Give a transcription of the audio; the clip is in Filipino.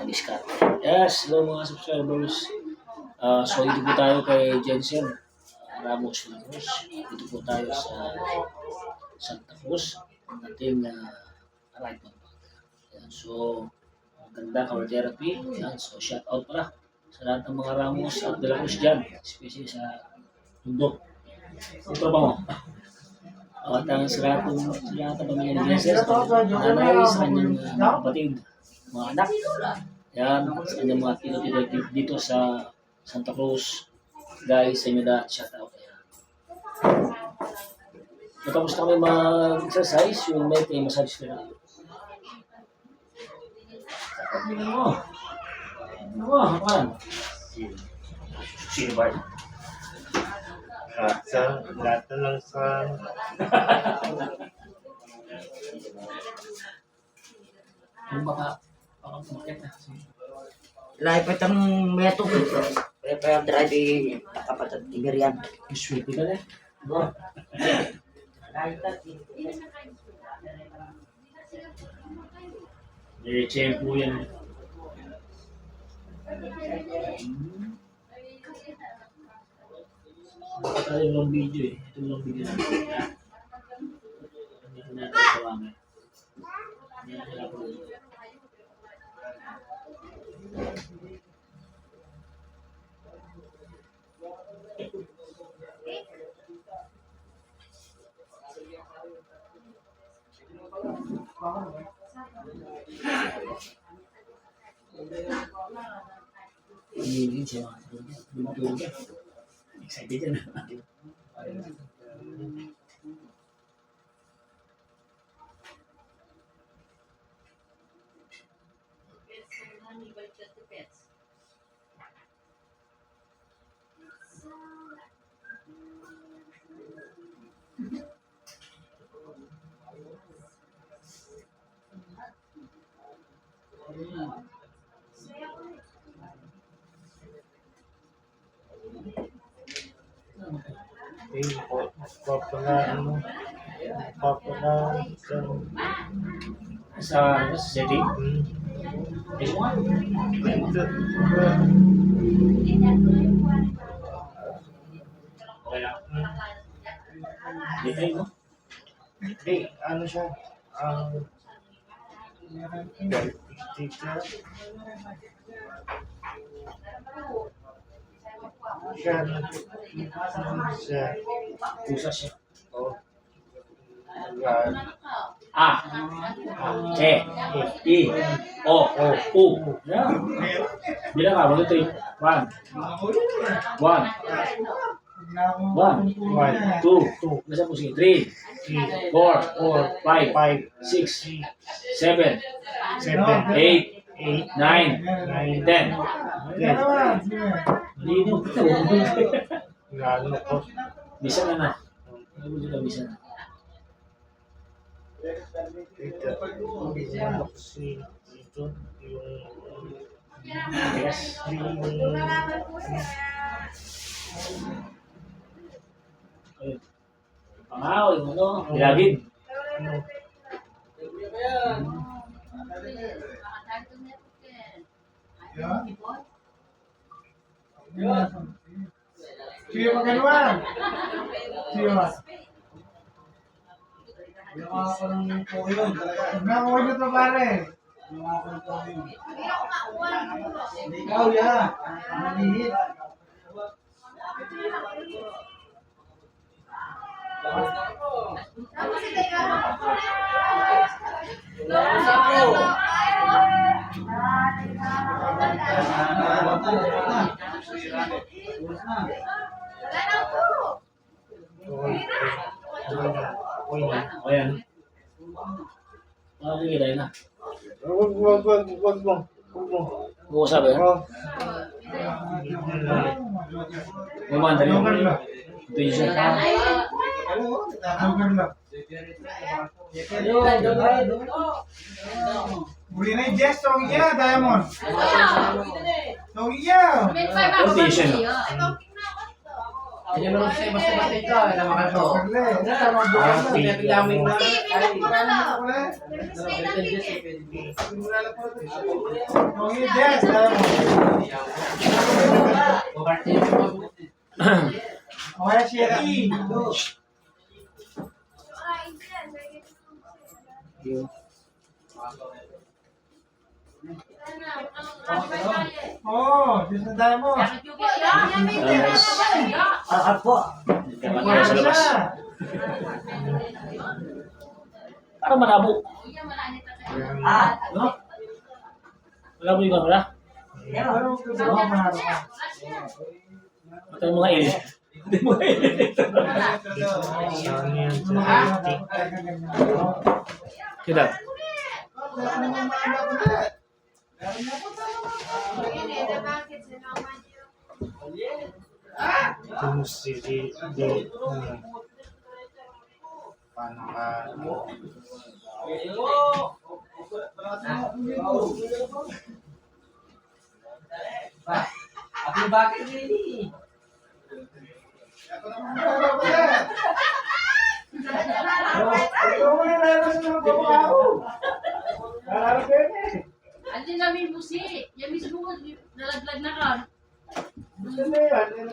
discount. Yes, hello mga subscribers. So dito po tayo kay Jensen Ramos Lagos. Dito po tayo sa Santa Cruz. Ang ating alignment. So, maganda cover therapy. Yan. So, shout out pala sa lahat ng mga Ramos at De La Cruz dyan. Especially sa Mundo. Ito ba mo? At ang sa lahat ng pamilya ni Jensen, sa nanay, sa kanyang mga kapatid, mga anak. Yan, sa kanyang mga tinutulog dito sa Santa Cruz. Guys, sa inyo na shout out. Matapos na kami mag-exercise, yung may massage ko na. Ano mo? Ano mo? Hapan? Sino ba? Lahat na lang sa... Ano baka tumakit na? Lahat pa itang meto. Kaya pa yung drive kapatid ni Miriam. Sweet ka na. Bro. Champo yan. Ito yung long video eh. Ito yung long video na. Hindi ko natin kawangan. Hindi siya matulog yan. Excited yan. Sa city? This one? Okay lang. Dito mo? Hindi, ano siya? Sticker. Siya. Pusa siya. Oh. A. E. I. O. U. Yan. Bilang ka, 1, 2, 3. 1. 1. 1. 2. Nasa po sige. 3. 4. 5. 6. 7. 8. 9. 10. Lino. Ano ko? Bisa na na. Bisa na. Ito yung Yes. Pangaw, yung ano, ilagid. Siyo magaluan. Siyo. Ginawa ko ng poke yun talaga. Ginawa nyo ito pare. Ginawa ko ng poke yun. Ikaw ya. Malihit. O yan. Makikilay na. Wag mo. Buko sabi yan. May manda rin. Ito yung siya. Huli na yung Jess. Tawag iya, Diamond. Tawag iya. Ito yung siya. Hindi naman sa basta-basta ito. Alam ka to. Pinapilamig na. Kaya Sherry. Yun. Oo, disnday mo. Guys, Po. nagkapat tayo sa labas. Para malabo. No? Malabo yung camera. Pero gusto ko manalo ka. Ito yung mga alien. Ito yung mga alien. Saan yan sa Kita. Kung paano ka Ako bakit hindi? Ikaw mo yung meron sa mga pamakaw. Lalaro ka yun eh. Andiyan namin busi. Yan mismo, nalaglag na ka. Gusto mo yan.